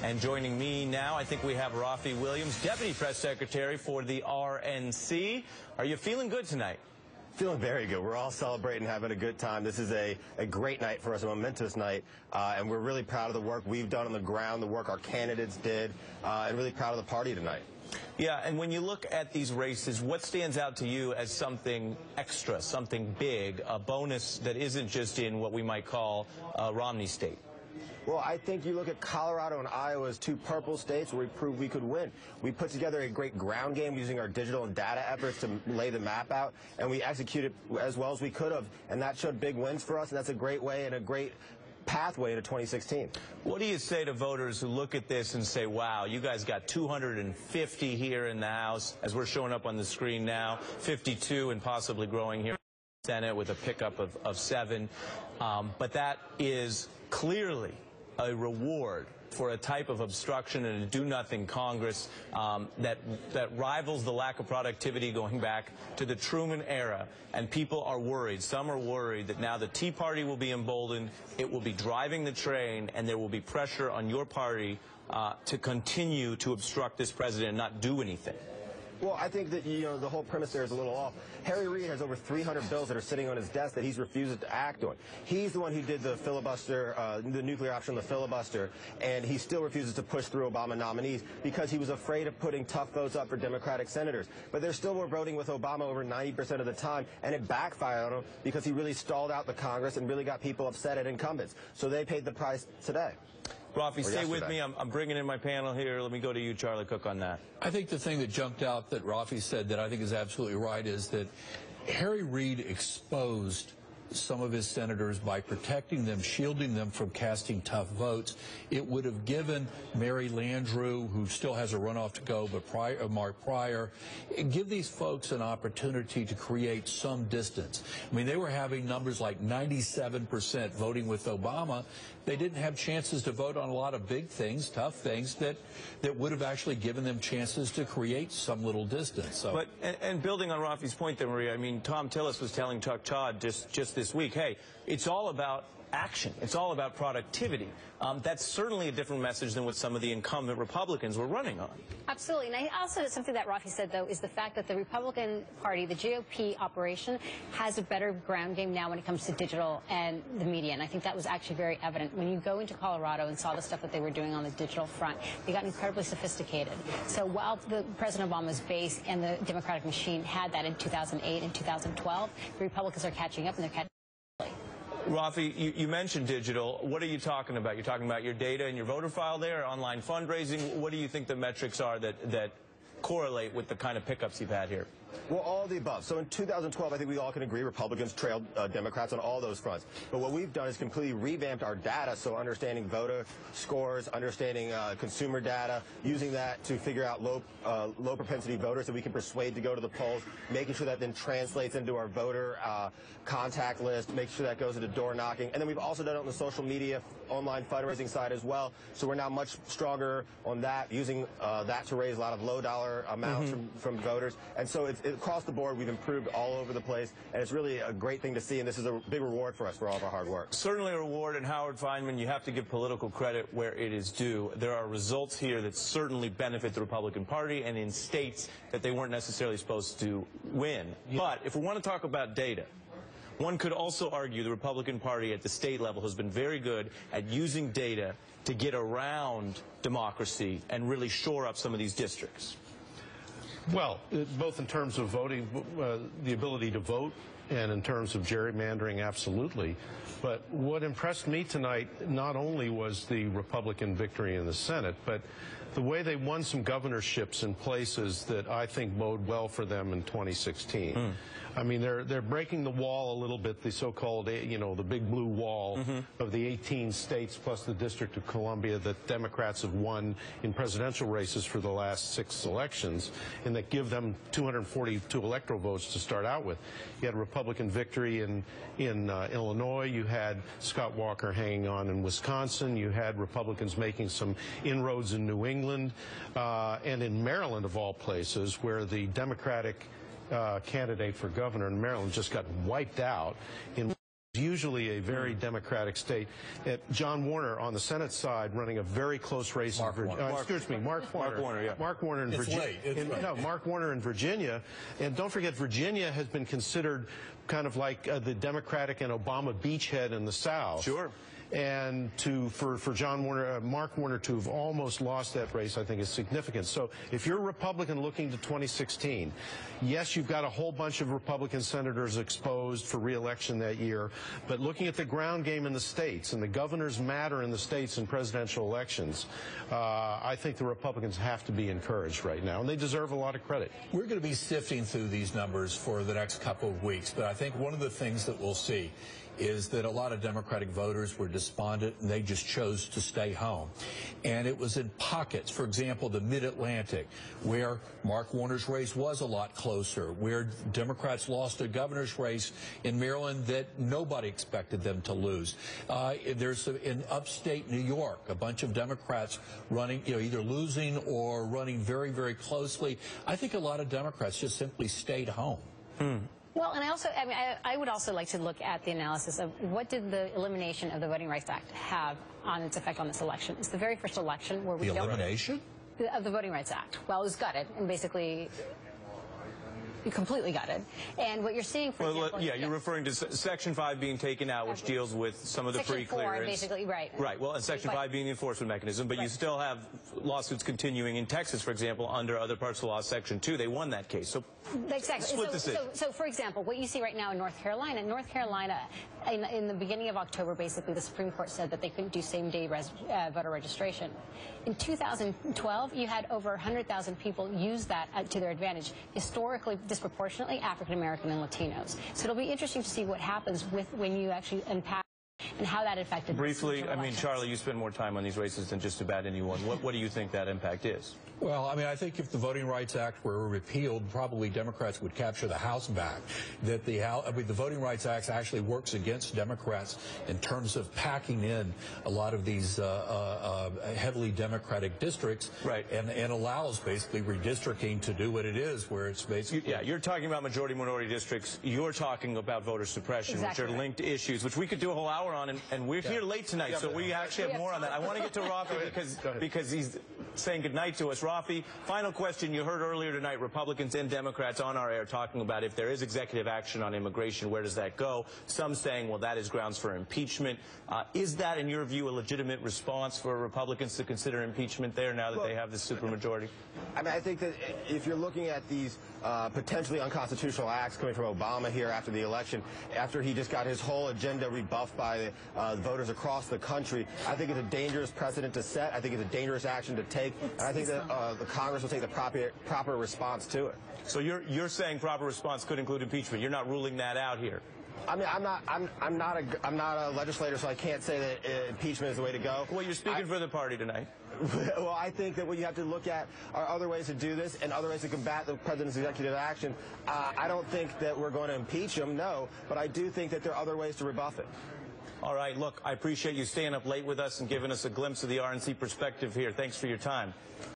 And joining me now, I think we have Raffi Williams, Deputy Press Secretary for the RNC. Are you feeling good tonight? Feeling very good. We're all celebrating, having a good time. This is a great night for us, a momentous night, and we're really proud of the work we've done on the ground, the work our candidates did, and really proud of the party tonight. Yeah, and when you look at these races, what stands out to you as something extra, something big, a bonus that isn't just in what we might call Romney state? Well, I think you look at Colorado and Iowa as two purple states where we proved we could win. We put together a great ground game using our digital and data efforts to lay the map out, and we executed as well as we could have, and that showed big wins for us, and that's a great way and a great pathway to 2016. What do you say to voters who look at this and say, wow, you guys got 250 here in the House, as we're showing up on the screen now, 52 and possibly growing here in the Senate with a pickup of 7, but that is clearly a reward for a type of obstruction and a do-nothing Congress that rivals the lack of productivity going back to the Truman era. And people are worried. Some are worried that now the Tea Party will be emboldened, it will be driving the train, and there will be pressure on your party to continue to obstruct this president and not do anything. Well, I think that, the whole premise there is a little off. Harry Reid has over 300 bills that are sitting on his desk that he's refused to act on. He's the one who did the filibuster, the nuclear option, the filibuster, and he still refuses to push through Obama nominees because he was afraid of putting tough votes up for Democratic senators. But they still were voting with Obama over 90% of the time, and it backfired on him because he really stalled out the Congress and really got people upset at incumbents. So they paid the price today. Raffi, stay with me. I'm bringing in my panel here. Let me go to you, Charlie Cook, on that. I think the thing that jumped out that Raffi said that I think is absolutely right is that Harry Reid exposed some of his senators by protecting them, shielding them from casting tough votes. It would have given Mary Landrieu, who still has a runoff to go, but Mark Pryor, give these folks an opportunity to create some distance. I mean, they were having numbers like 97% voting with Obama. They didn't have chances to vote on a lot of big things, tough things, that would have actually given them chances to create some little distance. So. But, and building on Raffi's point there, Maria, I mean, Tom Tillis was telling Chuck Todd just this week, hey, it's all about action. It's all about productivity. That's certainly a different message than what some of the incumbent Republicans were running on. Absolutely. And I also, something that Raffi said, though, is the fact that the Republican Party, the GOP operation, has a better ground game now when it comes to digital and the media. And I think that was actually very evident. When you go into Colorado and saw the stuff that they were doing on the digital front, they got incredibly sophisticated. So while President Obama's base and the Democratic machine had that in 2008 and 2012, the Republicans are catching up, and they're catching up. Raffi, you mentioned digital. What are you talking about? You're talking about your data and your voter file there, online fundraising. What do you think the metrics are that correlate with the kind of pickups you've had here? Well, all of the above. So in 2012, I think we all can agree Republicans trailed Democrats on all those fronts. But what we've done is completely revamped our data, so understanding voter scores, understanding consumer data, using that to figure out low propensity voters that we can persuade to go to the polls, making sure that then translates into our voter contact list, making sure that goes into door knocking. And then we've also done it on the social media, online fundraising side as well. So we're now much stronger on that, using that to raise a lot of low dollar amounts from voters. And so it's across the board, we've improved all over the place, and it's really a great thing to see, and this is a big reward for us for all of our hard work. Certainly a reward, and Howard Fineman, you have to give political credit where it is due. There are results here that certainly benefit the Republican Party and in states that they weren't necessarily supposed to win. Yeah. But if we want to talk about data, one could also argue the Republican Party at the state level has been very good at using data to get around democracy and really shore up some of these districts. Well, both in terms of voting, the ability to vote, and in terms of gerrymandering, absolutely. But what impressed me tonight not only was the Republican victory in the Senate, but the way they won some governorships in places that I think bode well for them in 2016. I mean, they're breaking the wall a little bit, the so-called, the big blue wall of the 18 states plus the District of Columbia that Democrats have won in presidential races for the last 6 elections, and that give them 242 electoral votes to start out with. You had a Republican victory in Illinois. You had Scott Walker hanging on in Wisconsin. You had Republicans making some inroads in New England, and in Maryland, of all places, where the Democratic candidate for governor in Maryland just got wiped out in usually a very Democratic state. John Warner on the Senate side running a very close race. Mark Warner. Mark Warner. Yeah. Mark Warner in Virginia. No, Mark Warner in Virginia. And don't forget, Virginia has been considered kind of like the Democratic and Obama beachhead in the South. Sure. And for John Warner, Mark Warner to have almost lost that race, I think is significant. So if you're a Republican looking to 2016, yes, you've got a whole bunch of Republican senators exposed for re-election that year, but looking at the ground game in the states, and the governors matter in the states in presidential elections, I think the Republicans have to be encouraged right now, and they deserve a lot of credit. We're going to be sifting through these numbers for the next couple of weeks, but I think one of the things that we'll see is that a lot of Democratic voters were despondent and they just chose to stay home. And it was in pockets, for example, the Mid-Atlantic, where Mark Warner's race was a lot closer, where Democrats lost a governor's race in Maryland that nobody expected them to lose. There's in upstate New York, a bunch of Democrats running, either losing or running very, very closely. I think a lot of Democrats just simply stayed home. Well, and I would also like to look at the analysis of what did the elimination of the Voting Rights Act have on its effect on this election. It's the very first election where we The elimination? Of the Voting Rights Act. Well, it was gutted and basically completely gutted. And what you're seeing, for example... Yeah, you're referring to Section 5 being taken out, which deals with some of the pre-clearance. Basically, right. Right, well, and Section 5 being the enforcement mechanism, but you still have lawsuits continuing in Texas, for example, under other parts of the law, Section 2. They won that case. So exactly. split So, for example, what you see right now in North Carolina, in the beginning of October, basically, the Supreme Court said that they couldn't do same-day voter registration. In 2012, you had over 100,000 people use that to their advantage, historically, disproportionately African-American and Latinos. So it'll be interesting to see what happens when you actually unpack and how that affected. Briefly, I mean, Charlie, you spend more time on these races than just about anyone. What do you think that impact is? Well, I mean, I think if the Voting Rights Act were repealed, probably Democrats would capture the House back. That the Voting Rights Act actually works against Democrats in terms of packing in a lot of these heavily Democratic districts, right, and allows basically redistricting to do what it is, where it's basically... Yeah, you're talking about majority-minority districts. You're talking about voter suppression, exactly, which are linked issues, which we could do a whole hour on, and we're here late tonight, so we actually have more on that. I want to get to Raffi because he's saying goodnight to us. Raffi, final question. You heard earlier tonight Republicans and Democrats on our air talking about if there is executive action on immigration, where does that go? Some saying, well, that is grounds for impeachment. Is that, in your view, a legitimate response for Republicans to consider impeachment there now that they have this supermajority? I mean, I think that if you're looking at these potentially unconstitutional acts coming from Obama here after the election, after he just got his whole agenda rebuffed by voters across the country, I think it's a dangerous precedent to set. I think it's a dangerous action to take, and I think that the Congress will take the proper response to it. So you're saying proper response could include impeachment. You're not ruling that out here. I mean, I'm not a legislator, so I can't say that impeachment is the way to go. Well, you're speaking for the party tonight. Well, I think that what you have to look at are other ways to do this and other ways to combat the president's executive action. I don't think that we're going to impeach him, no, but I do think that there are other ways to rebuff it. All right, look, I appreciate you staying up late with us and giving us a glimpse of the RNC perspective here. Thanks for your time.